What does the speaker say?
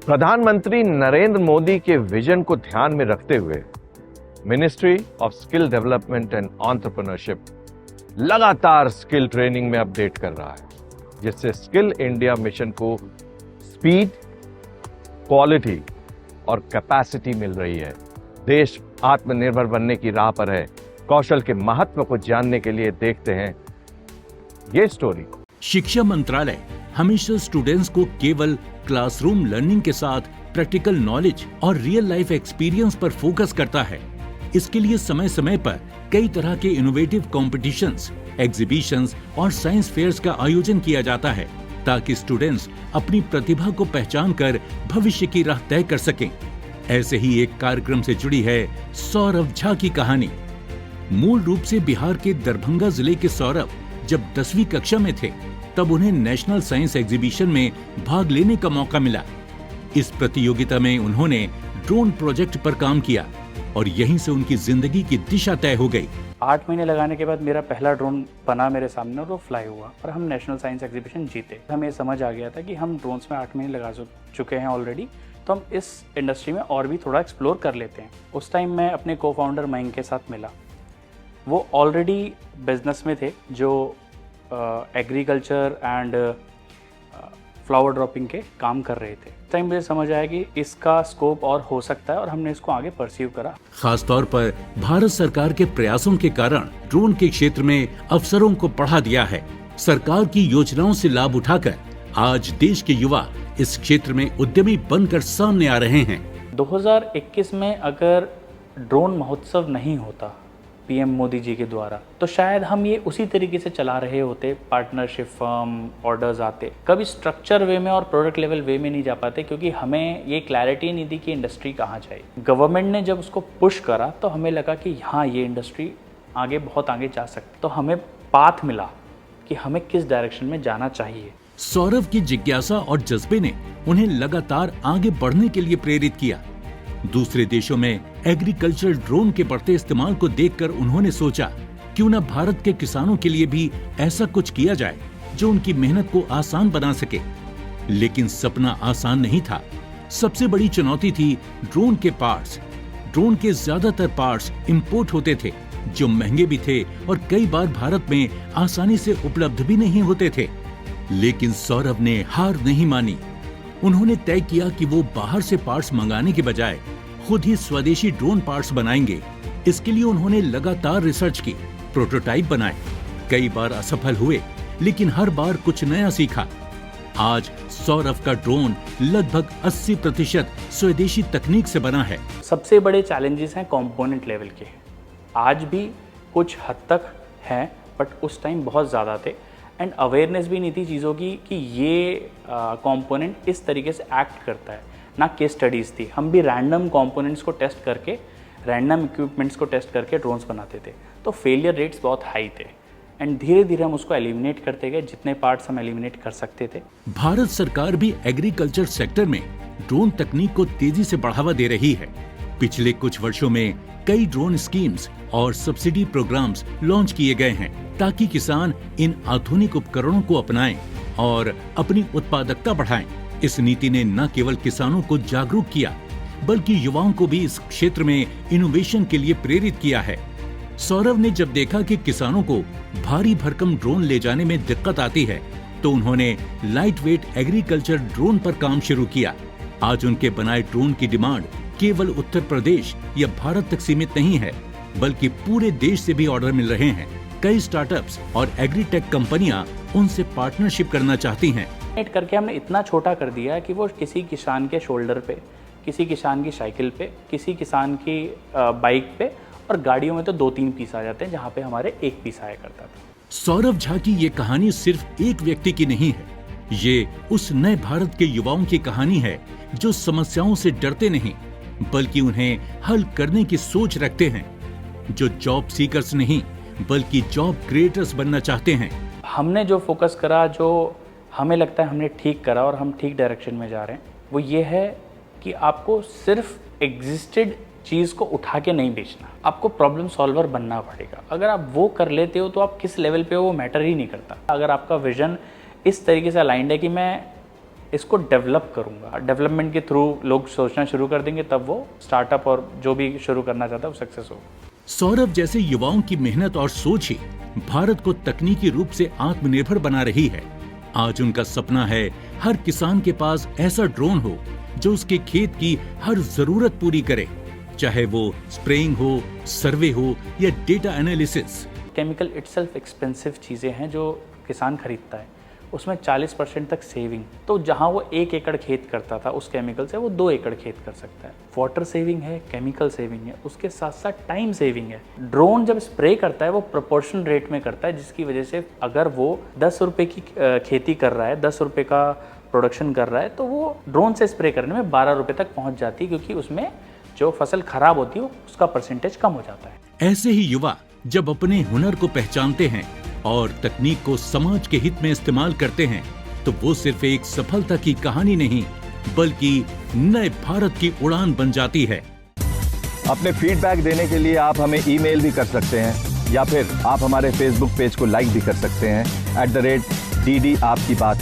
प्रधानमंत्री नरेंद्र मोदी के विजन को ध्यान में रखते हुए ministry of skill development and entrepreneurship लगातार स्किल ट्रेनिंग में अपडेट कर रहा है, जिससे स्किल इंडिया मिशन को स्पीड, क्वालिटी और कैपेसिटी मिल रही है। देश आत्मनिर्भर बनने की राह पर है। कौशल के महत्व को जानने के लिए देखते हैं ये स्टोरी। शिक्षा मंत्रालय हमेशा स्टूडेंट्स को केवल क्लासरूम लर्निंग के साथ प्रैक्टिकल नॉलेज और रियल लाइफ एक्सपीरियंस पर फोकस करता है। इसके लिए समय समय पर कई तरह के इनोवेटिव कॉम्पिटिशन्स, एग्जीबिशंस और साइंस फेयर्स का आयोजन किया जाता है, ताकि स्टूडेंट्स अपनी प्रतिभा को पहचान कर भविष्य की राह तय कर सकें। ऐसे ही एक कार्यक्रम से जुड़ी है सौरभ झा की कहानी। मूल रूप से बिहार के दरभंगा जिले के सौरभ जब 10वीं कक्षा में थे, तब उन्हें नेशनल साइंस एग्जीबिशन में भाग लेने का मौका मिला। इस प्रतियोगिता में उन्होंने ड्रोन प्रोजेक्ट पर काम किया और यहीं से उनकी जिंदगी की दिशा तय हो गई। 8 महीने लगाने के बाद मेरा पहला ड्रोन बना मेरे सामने और वो फ्लाई हुआ और हम नेशनल साइंस एग्जीबिशन जीते। हमें समझ आ गया था कि हम ड्रोन्स में 8 महीने लगा चुके हैं ऑलरेडी, तो हम इस इंडस्ट्री में और भी थोड़ा एक्सप्लोर कर लेते हैं। उस टाइम मैं अपने को फाउंडर मयंक के साथ मिला। वो ऑलरेडी बिजनेस में थे, जो एग्रीकल्चर एंड फ्लावर ड्रॉपिंग के काम कर रहे थे। टाइम मुझे समझ आया कि इसका स्कोप और हो सकता है और हमने इसको आगे परस्यू करा। खास तौर पर भारत सरकार के प्रयासों के कारण ड्रोन के क्षेत्र में अवसरों को बढ़ा दिया है। सरकार की योजनाओं से लाभ उठाकर आज देश के युवा इस क्षेत्र में उद्यमी बनकर सामने आ रहे हैं। 2021 में अगर ड्रोन महोत्सव नहीं होता पीएम मोदी जी के द्वारा, तो शायद हम ये उसी तरीके से चला रहे होते। पार्टनरशिप फर्म, ऑर्डर्स आते, कभी स्ट्रक्चर वे में और प्रोडक्ट लेवल वे में नहीं जा पाते, क्योंकि हमें ये क्लैरिटी नहीं दी कि इंडस्ट्री कहाँ जाए। गवर्नमेंट ने जब उसको पुश करा तो हमें लगा कि हाँ, ये इंडस्ट्री आगे बहुत आगे जा सकती। तो हमें पाथ मिला कि हमें किस डायरेक्शन में जाना चाहिए। सौरभ की जिज्ञासा और जज्बे ने उन्हें लगातार आगे बढ़ने के लिए प्रेरित किया। दूसरे देशों में एग्रीकल्चर ड्रोन के बढ़ते इस्तेमाल को देखकर उन्होंने सोचा, क्यों न भारत के किसानों के लिए भी ऐसा कुछ किया जाए जो उनकी मेहनत को आसान बना सके। लेकिन सपना आसान नहीं था। सबसे बड़ी चुनौती थी ड्रोन के पार्ट्स। ड्रोन के ज्यादातर पार्ट्स इंपोर्ट होते थे, जो महंगे भी थे और कई बार भारत में आसानी से उपलब्ध भी नहीं होते थे। लेकिन सौरभ ने हार नहीं मानी। उन्होंने तय किया कि वो बाहर से पार्ट्स मंगाने के बजाय खुद ही स्वदेशी ड्रोन पार्ट्स बनाएंगे। इसके लिए उन्होंने लगातार रिसर्च की, प्रोटोटाइप बनाए। कई बार असफल हुए, लेकिन हर बार कुछ नया सीखा। आज सौरभ का ड्रोन लगभग 80% स्वदेशी तकनीक से बना है। सबसे बड़े चैलेंजेस हैं कंपोनेंट लेवल के। आज भी कुछ हद तक हैं, बट उस टाइम बहुत ज़्यादा थे। एंड अवेयरनेस भी नहीं थी चीज़ों की कि ये कंपोनेंट इस तरीके से एक्ट करता है। ना केस स्टडीज़ थी। हम भी रैंडम कंपोनेंट्स को टेस्ट करके, रैंडम इक्विपमेंट्स को टेस्ट करके ड्रोन्स बनाते थे, तो फेलियर रेट्स बहुत हाई थे। एंड धीरे धीरे हम उसको एलिमिनेट करते गए, जितने पार्ट्स हम एलिमिनेट कर सकते थे। भारत सरकार भी एग्रीकल्चर सेक्टर में ड्रोन तकनीक को तेजी से बढ़ावा दे रही है। पिछले कुछ वर्षों में कई ड्रोन स्कीम्स और सब्सिडी प्रोग्राम्स लॉन्च किए गए हैं, ताकि किसान इन आधुनिक उपकरणों को अपनाएं और अपनी उत्पादकता बढ़ाएं। इस नीति ने न केवल किसानों को जागरूक किया, बल्कि युवाओं को भी इस क्षेत्र में इनोवेशन के लिए प्रेरित किया है। सौरभ ने जब देखा कि किसानों को भारी भरकम ड्रोन ले जाने में दिक्कत आती है, तो उन्होंने लाइट वेट एग्रीकल्चर ड्रोन पर काम शुरू किया। आज उनके बनाए ड्रोन की डिमांड केवल उत्तर प्रदेश या भारत तक सीमित नहीं है, बल्कि पूरे देश से भी ऑर्डर मिल रहे हैं। कई स्टार्टअप्स और एग्रीटेक कंपनियां उनसे पार्टनरशिप करना चाहती हैं। करके हमने इतना छोटा कर दिया कि वो किसी किसान के शोल्डर पे, किसी किसान की साइकिल पे, किसी किसान की बाइक पे, और गाड़ियों में तो 2-3 पीस आ जाते हैं, जहाँ पे हमारे 1 पीस आया करता था। सौरभ झा की ये कहानी सिर्फ एक व्यक्ति की नहीं है। ये उस नए भारत के युवाओं की कहानी है, जो समस्याओं से डरते नहीं, बल्कि उन्हें हल करने की सोच रखते हैं, जो जॉब सीकर्स नहीं, बल्कि जॉब क्रिएटर्स बनना चाहते हैं। हमने जो फोकस करा, जो हमें लगता है हमने ठीक करा और हम ठीक डायरेक्शन में जा रहे हैं, वो ये है कि आपको सिर्फ एग्जिस्टेड चीज़ को उठा के नहीं बेचना, आपको प्रॉब्लम सॉल्वर बनना पड़ेगा। अगर आप वो कर लेते हो तो आप किस लेवल पे हो वो मैटर ही नहीं करता। अगर आपका विजन इस तरीके से अलाइंड है कि मैं इसको डेवलप करूँगा। डेवलपमेंट के थ्रू लोग सोचना शुरू कर देंगे, तब वो स्टार्टअप और जो भी शुरू करना चाहता है वो सक्सेस होगा। सौरभ जैसे युवाओं की मेहनत और सोच ही भारत को तकनीकी रूप से आत्मनिर्भर बना रही है। आज उनका सपना है हर किसान के पास ऐसा ड्रोन हो जो उसके खेत की हर जरूरत पूरी करे, चाहे वो स्प्रेइंग हो, सर्वे हो या data analysis. Chemical itself expensive चीज़ें हैं जो किसान खरीदता है, उसमें 40% तक सेविंग। तो जहां वो 1 एकड़ खेत करता था उस केमिकल से, वो 2 एकड़ खेत कर सकता है। वाटर सेविंग है, केमिकल सेविंग है, उसके साथ साथ टाइम सेविंग है। ड्रोन जब स्प्रे करता है वो प्रोपोर्शन रेट में करता है, जिसकी वजह से अगर वो 10 रुपये की खेती कर रहा है, 10 रुपये का प्रोडक्शन कर रहा है, तो वो ड्रोन से स्प्रे करने में 12 रुपये तक पहुँच जाती है, क्योंकि उसमें जो फसल खराब होती है उसका परसेंटेज कम हो जाता है। ऐसे ही युवा जब अपने हुनर को पहचानते हैं और तकनीक को समाज के हित में इस्तेमाल करते हैं, तो वो सिर्फ एक सफलता की कहानी नहीं, बल्कि नए भारत की उड़ान बन जाती है। अपने फीडबैक देने के लिए आप हमें ईमेल भी कर सकते हैं या फिर आप हमारे फेसबुक पेज को लाइक भी कर सकते हैं @DD आपकी बात।